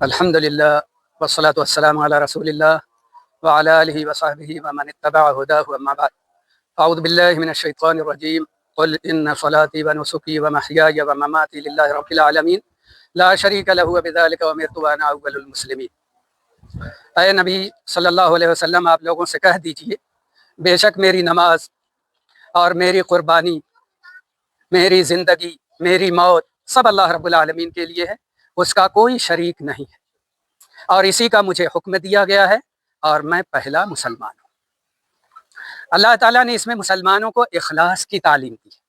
الحمدللہ والصلاة والسلام علی رسول اللہ وعلی آلہ وصحبہ ومن اتبع ہداہ اما بعد اعوذ باللہ من الشیطان الرجیم قل ان صلاتي ونسكي ومحياي ومماتي للہ رب العالمین لا شریک لہ بذلک وامرت وانا اول المسلمین۔ اے نبی صلی اللہ علیہ وسلم، آپ لوگوں سے کہہ دیجئے بے شک میری نماز اور میری قربانی، میری زندگی، میری موت سب اللہ رب العالمین کے لیے ہے، اس کا کوئی شریک نہیں ہے، اور اسی کا مجھے حکم دیا گیا ہے، اور میں پہلا مسلمان ہوں۔ اللہ تعالیٰ نے اس میں مسلمانوں کو اخلاص کی تعلیم دی ہے۔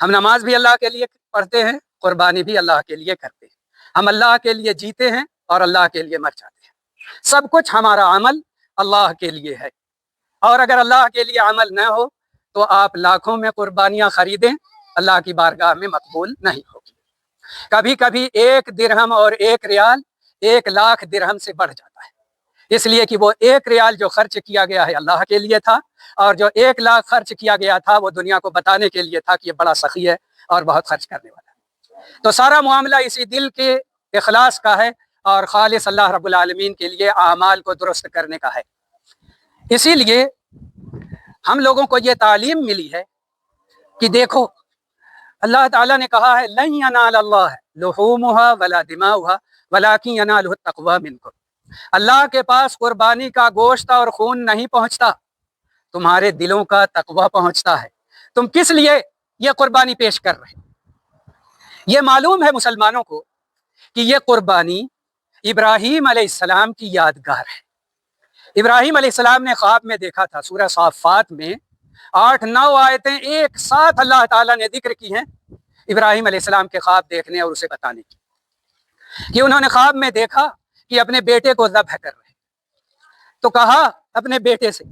ہم نماز بھی اللہ کے لیے پڑھتے ہیں، قربانی بھی اللہ کے لیے کرتے ہیں، ہم اللہ کے لیے جیتے ہیں اور اللہ کے لیے مر جاتے ہیں، سب کچھ ہمارا عمل اللہ کے لیے ہے، اور اگر اللہ کے لیے عمل نہ ہو تو آپ لاکھوں میں قربانیاں خریدیں، اللہ کی بارگاہ میں مقبول نہیں ہوگی۔ کبھی کبھی ایک درہم اور ایک ریال 1,00,000 درہم سے بڑھ جاتا ہے، اس لیے کہ وہ ایک ریال جو خرچ کیا گیا ہے اللہ کے لیے تھا، اور جو 1,00,000 خرچ کیا گیا تھا وہ دنیا کو بتانے کے لیے تھا کہ یہ بڑا سخی ہے اور بہت خرچ کرنے والا ہے۔ تو سارا معاملہ اسی دل کے اخلاص کا ہے، اور خالص اللہ رب العالمین کے لیے اعمال کو درست کرنے کا ہے۔ اسی لیے ہم لوگوں کو یہ تعلیم ملی ہے کہ دیکھو، اللہ تعالیٰ نے کہا ہے لن ینال اللہ لحومها ولا دماؤها ولکن ینالہ التقوی منکم۔ اللہ کے پاس قربانی کا گوشت اور خون نہیں پہنچتا، تمہارے دلوں کا تقوی پہنچتا ہے۔ تم کس لیے یہ قربانی پیش کر رہے؟ یہ معلوم ہے مسلمانوں کو کہ یہ قربانی ابراہیم علیہ السلام کی یادگار ہے۔ ابراہیم علیہ السلام نے خواب میں دیکھا تھا، سورہ صافات میں 8-9 آیتیں ایک ساتھ اللہ تعالیٰ نے ذکر کی ہیں ابراہیم علیہ السلام کے خواب دیکھنے اور اسے بتانے کی، کہ انہوں نے خواب میں دیکھا کہ اپنے بیٹے کو ذبح کر رہے، تو کہا اپنے بیٹے سے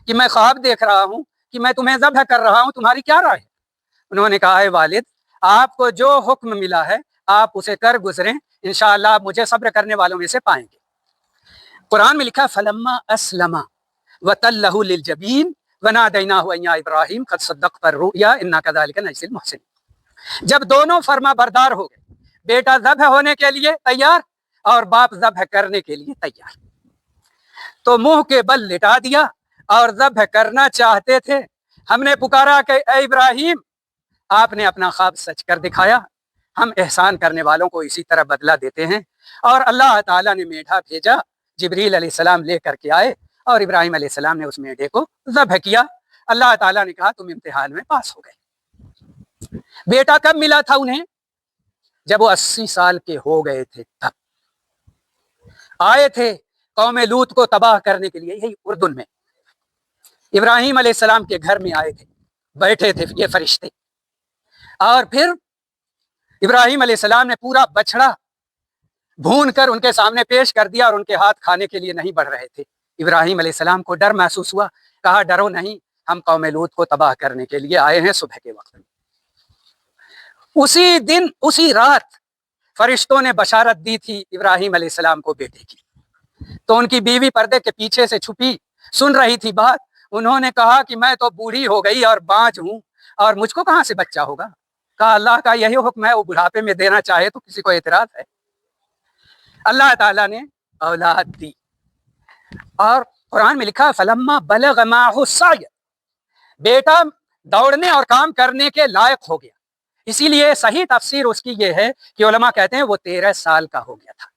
کہ میں خواب دیکھ رہا ہوں کہ میں تمہیں ذبح کر رہا ہوں، تمہاری کیا رائے ہے؟ انہوں نے کہا ہے والد، آپ کو جو حکم ملا ہے آپ اسے کر گزریں، انشاءاللہ آپ مجھے صبر کرنے والوں میں سے پائیں گے۔ قرآن میں لکھا فلما اسلم وتلہ للجبین ونادیناہ ان یا ابراہیم قد صدقت الرؤیا انا کذلک نجزی المحسنین۔ جب دونوں فرما بردار ہو گئے، بیٹا ذبح ہونے کے لیے تیار اور باپ ذبح کرنے کے لیے تیار، تو منہ کے بل لٹا دیا اور ذبح کرنا چاہتے تھے۔ ہم نے پکارا کہ اے ابراہیم، آپ نے اپنا خواب سچ کر دکھایا، ہم احسان کرنے والوں کو اسی طرح بدلہ دیتے ہیں۔ اور اللہ تعالیٰ نے میڈھا بھیجا، جبریل علیہ السلام لے کر کے آئے، اور ابراہیم علیہ السلام نے اس میڈھے کو ذبح کیا۔ اللہ تعالیٰ نے کہا تم امتحان میں پاس ہو گئے۔ بیٹا کب ملا تھا انہیں؟ جب وہ 80 سال کے ہو گئے تھے، تب آئے تھے قوم لوط کو تباہ کرنے کے لیے، یہی اردن میں ابراہیم علیہ السلام کے گھر میں آئے تھے، بیٹھے تھے یہ فرشتے، اور پھر ابراہیم علیہ السلام نے پورا بچڑا بھون کر ان کے سامنے پیش کر دیا، اور ان کے ہاتھ کھانے کے لیے نہیں بڑھ رہے تھے۔ ابراہیم علیہ السلام کو ڈر محسوس ہوا، کہا ڈرو نہیں، ہم قوم لوط کو تباہ کرنے کے لیے آئے ہیں صبح کے وقت میں۔ اسی دن اسی رات فرشتوں نے بشارت دی تھی ابراہیم علیہ السلام کو بیٹے کی، تو ان کی بیوی پردے کے پیچھے سے چھپی سن رہی تھی بات۔ انہوں نے کہا کہ میں تو بوڑھی ہو گئی اور بانجھ ہوں، اور مجھ کو کہاں سے بچہ ہوگا؟ کہا اللہ کا یہی حکم ہے، وہ بڑھاپے میں دینا چاہے تو کسی کو اعتراض ہے؟ اللہ تعالیٰ نے اولاد دی، اور قرآن میں لکھا فلما بلغ معہ السعی، بیٹا دوڑنے اور کام کرنے کے لائق ہو گیا۔ اسی لیے صحیح تفسیر اس کی یہ ہے کہ علماء کہتے ہیں وہ 13 سال کا ہو گیا تھا۔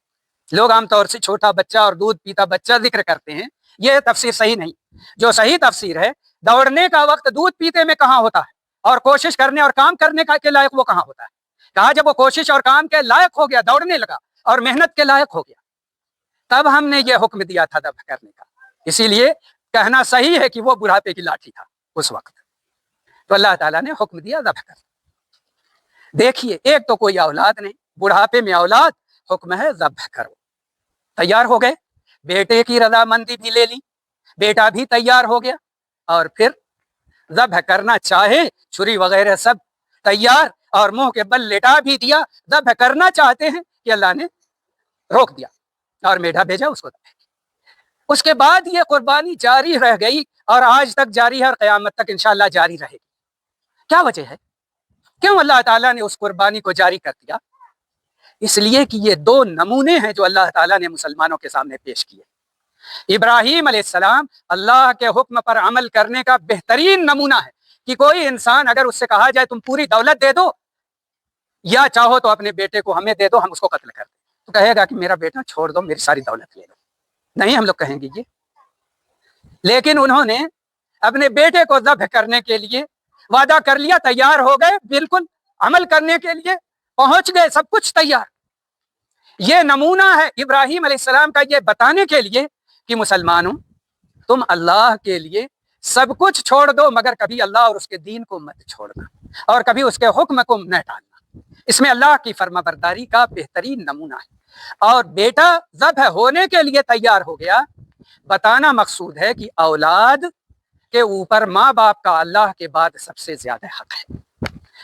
لوگ عام طور سے چھوٹا بچہ اور دودھ پیتا بچہ ذکر کرتے ہیں، یہ تفسیر صحیح نہیں۔ جو صحیح تفسیر ہے، دوڑنے کا وقت دودھ پیتے میں کہاں ہوتا ہے، اور کوشش کرنے اور کام کرنے کے لائق وہ کہاں ہوتا ہے؟ کہا جب وہ کوشش اور کام کے لائق ہو گیا، دوڑنے لگا اور محنت کے لائق ہو گیا، تب ہم نے یہ حکم دیا تھا ذبح کرنے کا۔ اسی لیے کہنا صحیح ہے کہ وہ بڑھاپے کی لاٹھی تھا اس وقت، تو اللہ تعالیٰ نے حکم دیا ذبح کر۔ دیکھیے، ایک تو کوئی اولاد نہیں، بڑھاپے میں اولاد، حکم ہے ذبح کرو۔ تیار ہو گئے، بیٹے کی رضامندی بھی لے لی، بیٹا بھی تیار ہو گیا، اور پھر ذبح کرنا چاہے، چھری وغیرہ سب تیار، اور منہ کے بل لٹا بھی دیا، ذبح کرنا چاہتے ہیں کہ اللہ نے روک دیا اور میڈھا بھیجا اس کو ذبح کیا۔ اس کے بعد یہ قربانی جاری رہ گئی، اور آج تک جاری ہے، اور قیامت تک انشاءاللہ جاری رہے گی۔ کیا وجہ ہے؟ کیوں اللہ تعالیٰ نے اس قربانی کو جاری کر دیا؟ اس لیے کہ یہ دو نمونے ہیں جو اللہ تعالیٰ نے مسلمانوں کے سامنے پیش کیے۔ ابراہیم علیہ السلام اللہ کے حکم پر عمل کرنے کا بہترین نمونہ ہے کہ کوئی انسان اگر اس سے کہا جائے تم پوری دولت دے دو یا چاہو تو اپنے بیٹے کو ہمیں دے دو، ہم اس کو قتل کر دیں، تو کہے گا کہ میرا بیٹا چھوڑ دو، میری ساری دولت لے لو۔ نہیں ہم لوگ کہیں گے یہ، لیکن انہوں نے اپنے بیٹے کو ذبح کرنے کے لیے وعدہ کر لیا، تیار ہو گئے، بالکل عمل کرنے کے لیے پہنچ گئے، سب کچھ تیار۔ یہ نمونہ ہے ابراہیم علیہ السلام کا، یہ بتانے کے لیے کہ مسلمانوں تم اللہ کے لیے سب کچھ چھوڑ دو، مگر کبھی اللہ اور اس کے دین کو مت چھوڑنا، اور کبھی اس کے حکم کو نہ ٹالنا۔ اس میں اللہ کی فرما برداری کا بہترین نمونہ ہے۔ اور بیٹا ذبح ہونے کے لیے تیار ہو گیا، بتانا مقصود ہے کہ اولاد کے اوپر ماں باپ کا اللہ کے بعد سب سے زیادہ حق ہے۔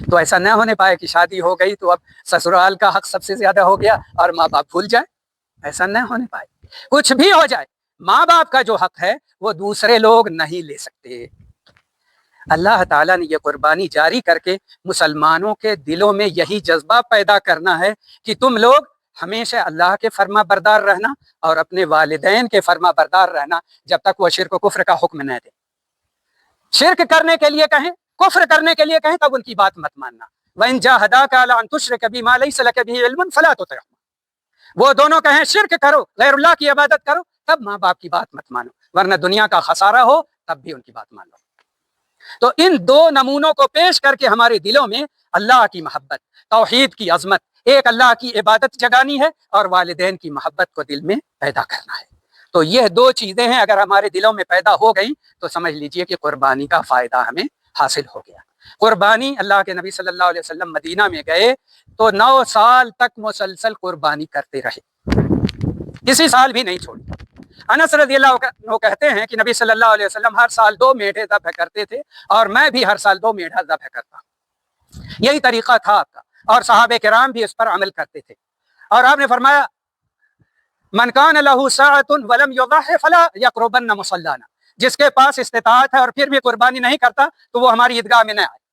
تو ایسا نہ ہونے پائے کہ شادی ہو گئی تو اب سسرال کا حق سب سے زیادہ ہو گیا اور ماں باپ بھول جائے، ایسا نہ ہونے پائے۔ کچھ بھی ہو جائے، ماں باپ کا جو حق ہے وہ دوسرے لوگ نہیں لے سکتے۔ اللہ تعالیٰ نے یہ قربانی جاری کر کے مسلمانوں کے دلوں میں یہی جذبہ پیدا کرنا ہے کہ تم لوگ ہمیشہ اللہ کے فرما بردار رہنا اور اپنے والدین کے فرما بردار رہنا، جب تک وہ شرک و کفر کا حکم نہ دے۔ شرک کرنے کے لیے کہیں، کفر کرنے کے لیے کہیں، تب ان کی بات مت ماننا۔ وَإِن جَاهَدَاكَ عَلَىٰ أَن تُشْرِكَ بِمَا لَيْسَ لَكَ بِهِ عِلْمٌ فَلَا تُطِعْهُمَا۔ وہ دونوں کہیں شرک کرو، غیر اللہ کی عبادت کرو، تب ماں باپ کی بات مت مانو، ورنہ دنیا کا خسارہ ہو تب بھی ان کی بات مان لو۔ تو ان دو نمونوں کو پیش کر کے ہمارے دلوں میں اللہ کی محبت، توحید کی عظمت، ایک اللہ کی عبادت جگانی ہے اور والدین کی محبت کو دل میں پیدا کرنا ہے۔ تو یہ دو چیزیں ہیں، اگر ہمارے دلوں میں پیدا ہو گئیں تو سمجھ لیجئے کہ قربانی کا فائدہ ہمیں حاصل ہو گیا۔ قربانی، اللہ کے نبی صلی اللہ علیہ وسلم مدینہ میں گئے تو 9 سال تک مسلسل قربانی کرتے رہے، کسی سال بھی نہیں چھوڑی۔ انس رضی اللہ عنہ کہتے ہیں کہ نبی صلی اللہ علیہ وسلم ہر سال 2 میڑھے ذبح کرتے تھے، اور میں بھی ہر سال 2 میڑھا ذبح کرتا ہوں۔ یہی طریقہ تھا آپ کا، اور صحابہ کرام بھی اس پر عمل کرتے تھے۔ اور آپ نے فرمایا من کان لہ ساعۃ ولم یضح فلا یقربن مصلانا، جس کے پاس استطاعت ہے اور پھر بھی قربانی نہیں کرتا تو وہ ہماری عیدگاہ میں نہ آئے۔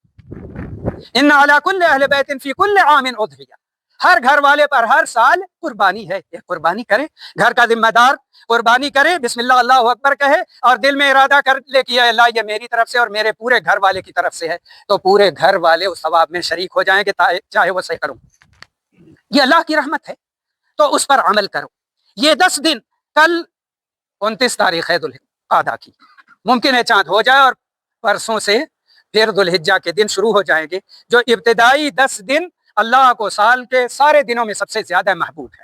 ان علی کل اہل بیت فی کل عام اضحیہ، ہر گھر والے پر ہر سال قربانی ہے، ایک قربانی کرے، گھر کا ذمہ دار قربانی کرے، بسم اللہ اللہ اکبر کہے، اور دل میں ارادہ کر لے کہ اے اللہ یہ میری طرف سے اور میرے پورے گھر والے کی طرف سے ہے، تو پورے گھر والے اس ثواب میں شریک ہو جائیں گے، چاہے وہ سینکڑوں۔ یہ اللہ کی رحمت ہے، تو اس پر عمل کرو۔ یہ 10 دن، کل 29 تاریخ ہے ذوالقعدہ کی، ممکن ہے چاند ہو جائے اور پرسوں سے پھر ذوالحجہ کے دن شروع ہو جائیں گے، جو ابتدائی 10 دن اللہ کو سال کے سارے دنوں میں سب سے زیادہ محبوب ہے،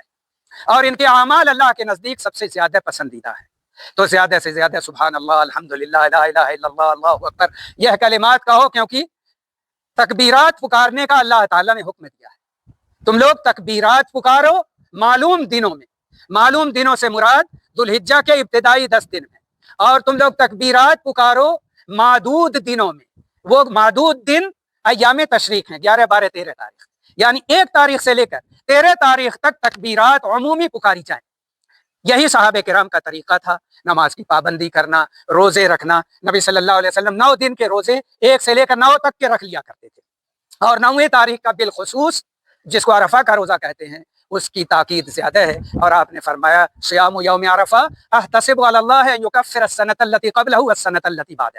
اور ان کے اعمال اللہ کے نزدیک سب سے زیادہ پسندیدہ ہے۔ تو زیادہ سے زیادہ سبحان اللہ، الحمدللہ، لا الہ الا اللہ، اللہ اکبر، یہ کلمات کہو، کیونکہ تکبیرات پکارنے کا اللہ تعالیٰ نے حکم دیا ہے۔ تم لوگ تکبیرات پکارو معلوم دنوں میں، معلوم دنوں سے مراد ذوالحجہ کے ابتدائی 10 دن میں، اور تم لوگ تکبیرات پکارو معدود دنوں میں۔ وہ معدود دن ایام تشریق ہیں، 11، 12، 13 تاریخ، یعنی 1 تاریخ سے لے کر 13 تاریخ تک تکبیرات عمومی پکاری جائیں۔ یہی صحابہ کرام کا طریقہ تھا، نماز کی پابندی کرنا، روزے رکھنا۔ نبی صلی اللہ علیہ وسلم 9 دن کے روزے 1 سے لے کر 9 تک کے رکھ لیا کرتے تھے، اور 9ویں تاریخ کا بالخصوص، جس کو عرفہ کا روزہ کہتے ہیں، اس کی تاکید زیادہ ہے۔ اور آپ نے فرمایا صیام یوم عرفہ احتسب علی اللہ ان یکفر السنۃ التی قبلہ والسنۃ التی بعدہ،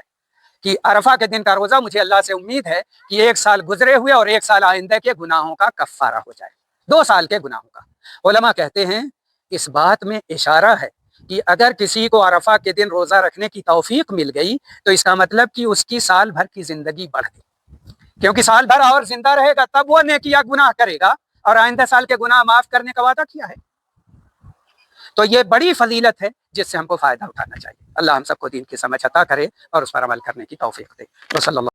کہ عرفہ کے دن کا روزہ مجھے اللہ سے امید ہے کہ 1 سال گزرے ہوئے اور 1 سال آئندہ کے گناہوں کا کفارہ ہو جائے، 2 سال کے گناہوں کا۔ علماء کہتے ہیں اس بات میں اشارہ ہے کہ اگر کسی کو عرفہ کے دن روزہ رکھنے کی توفیق مل گئی تو اس کا مطلب کہ اس کی سال بھر کی زندگی بڑھ گئی، کیونکہ سال بھر اور زندہ رہے گا تب وہ نیکیاں گناہ کرے گا، اور آئندہ سال کے گناہ معاف کرنے کا وعدہ کیا ہے۔ تو یہ بڑی فضیلت ہے جس سے ہم کو فائدہ اٹھانا چاہیے۔ اللہ ہم سب کو دین کی سمجھ عطا کرے اور اس پر عمل کرنے کی توفیق دے۔ وصلی اللہ